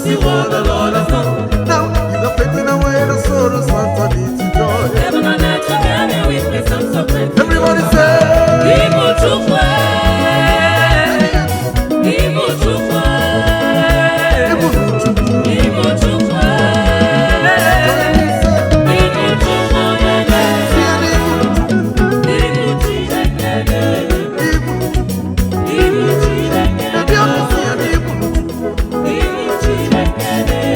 see what the Lord has done. Now He's affecting away the sorrows, Santa needs joy. Heaven and earth together with me, sons of men. Everybody say, Evil took way. Evil took way. Evil took way. Evil took way. Evil took way.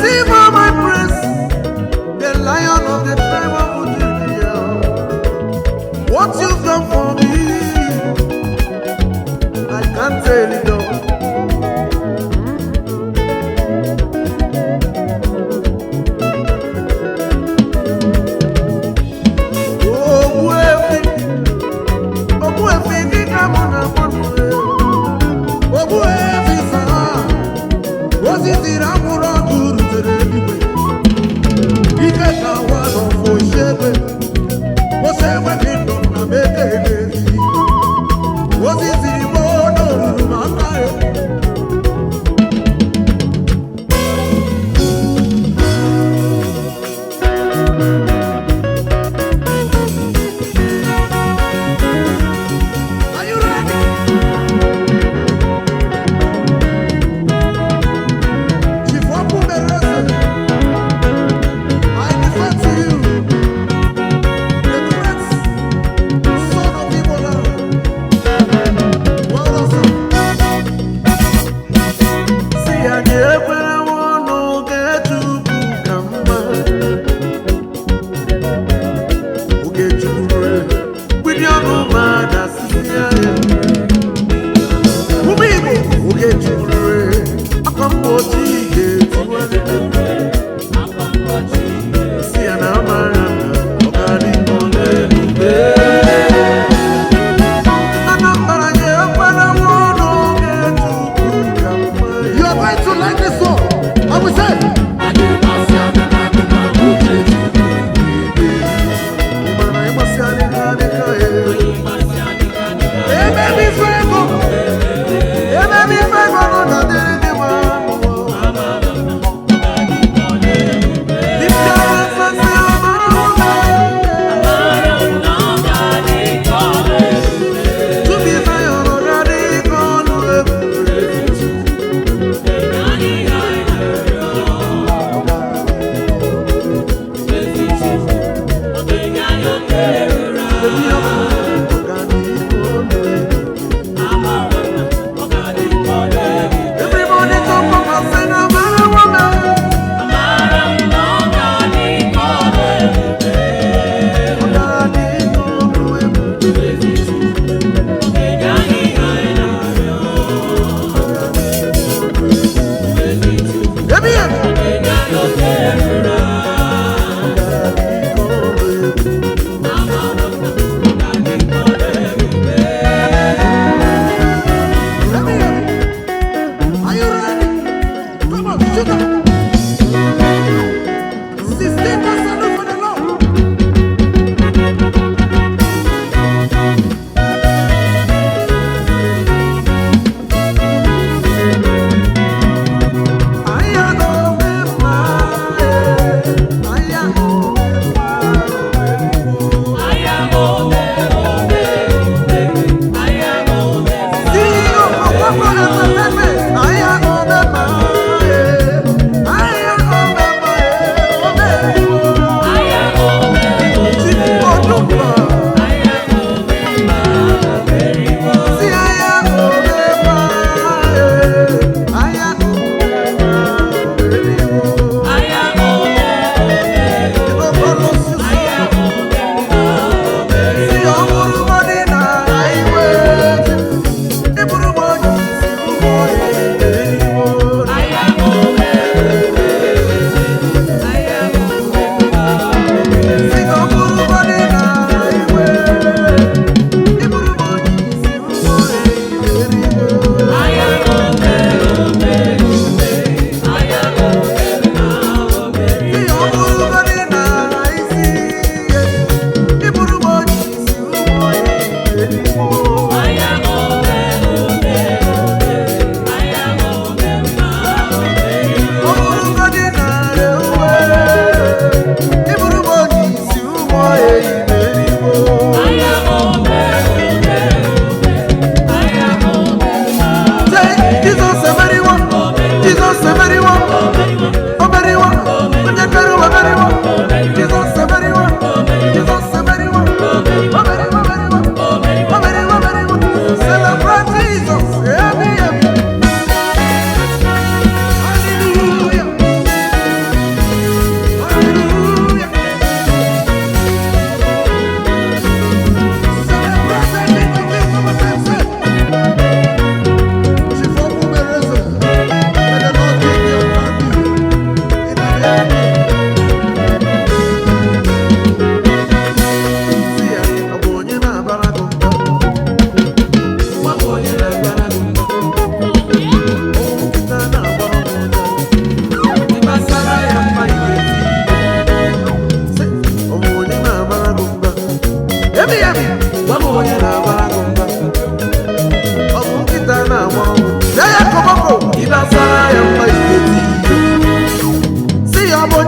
receive all my praise, the Lion of the tribe of Judah. What you've done for me, I can't tell it all. Obu efi sa, ozi tira muro duru tere.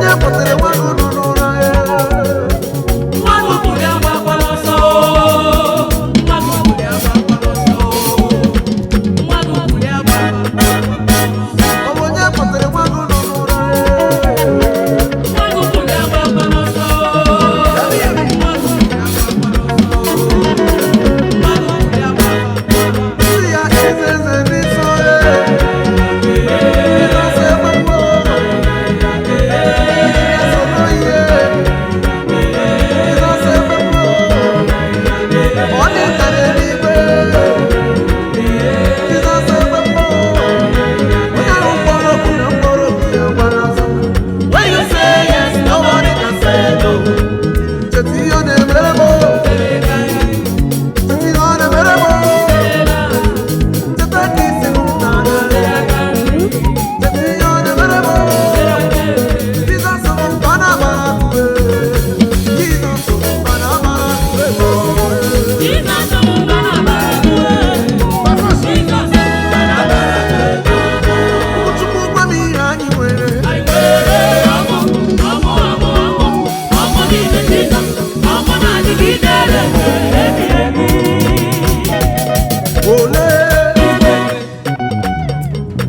onye kpọtere nwa gị nọ n'ụra ya. Ọ bụ onye kpọtere nwa gị nọ n'ụra ya. Si ya eze eze n'iso ya. Jizọs egbegbo. Esoro ihe. Jizọs egbegbo. Ọ dịtara eluigwe. Jizọs egbegbo. Onye ahụ mkpọrọ bụ na mkpọrọ bụ ya gbara azụ. When you say yes, nobody can say no. Cheta ihe ọ na-emere m. Cheta ihe ọ na-emere m. Cheta ka isi m n'anya. Cheta ihe ọ na-emere m. Jizọs bụ mkpa na-amara atụ. Jizọs bụ mkpa na-amara atụ. Chukwu gwa m ihe anyị nwere. Ole.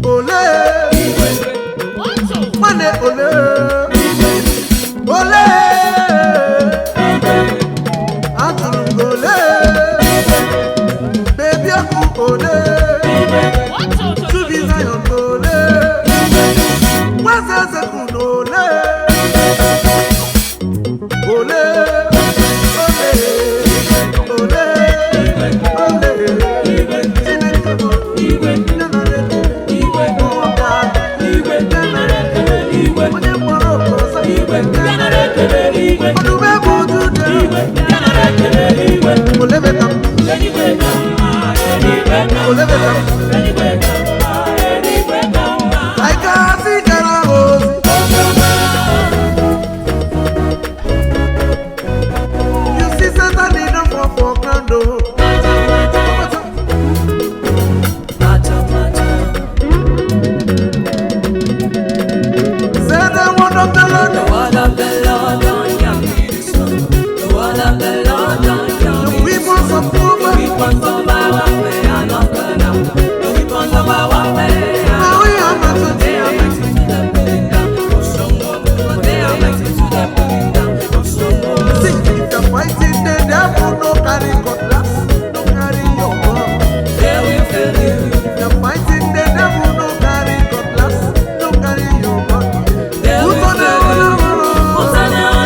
Ole. Nwanne ole. Ole. Atụrụ m gị ole. Bebi ọkụ ole. Tubi Zion ole. Nwaze eze kụ n'ole. Ole. Ole. Ole. Ole. Chineke bụ nne na nne. Ụwa ga-adị. Nne na nne. Onye mkpọrọ ọzọ. Nne na nne. Ọdụme bụ udude. Olebeta m. Olebeta m. I can't see Jara Rose. You see Satan in the for ground. Say the word of the Lord. The weapons of warfare. Now we are not today. See, if you're fighting the devil, no carry cutlass, no carry your gun. If you're fighting the devil, no carry cutlass, no carry your gun. Put on the whole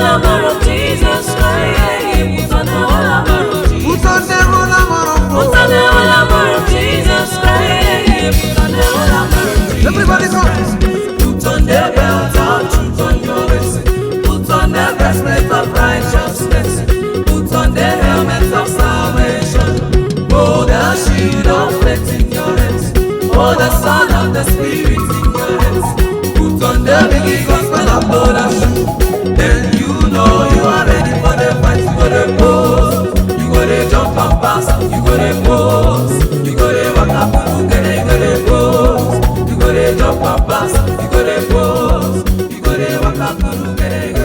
armor of Jesus Christ. Put on the whole armor of Jesus. Put on the whole armor of God. Put on the whole armor of Jesus Christ. Put on the whole armor of Jesus. Everybody go. Put on the belt of truth on your waist. Put on the breastplate of righteousness. Put on the helmet of salvation. Hold the shield of faith in your hands. Hold the sword of the Spirit in your hands. Put on the big gospel of blood and shoe. Then you know you are ready for the fight. You go to pose. You go to jump and pass. You go to pose. You go to walk up and you go to pose. You go to jump and pass. You go to pose. You go to walk up and you go to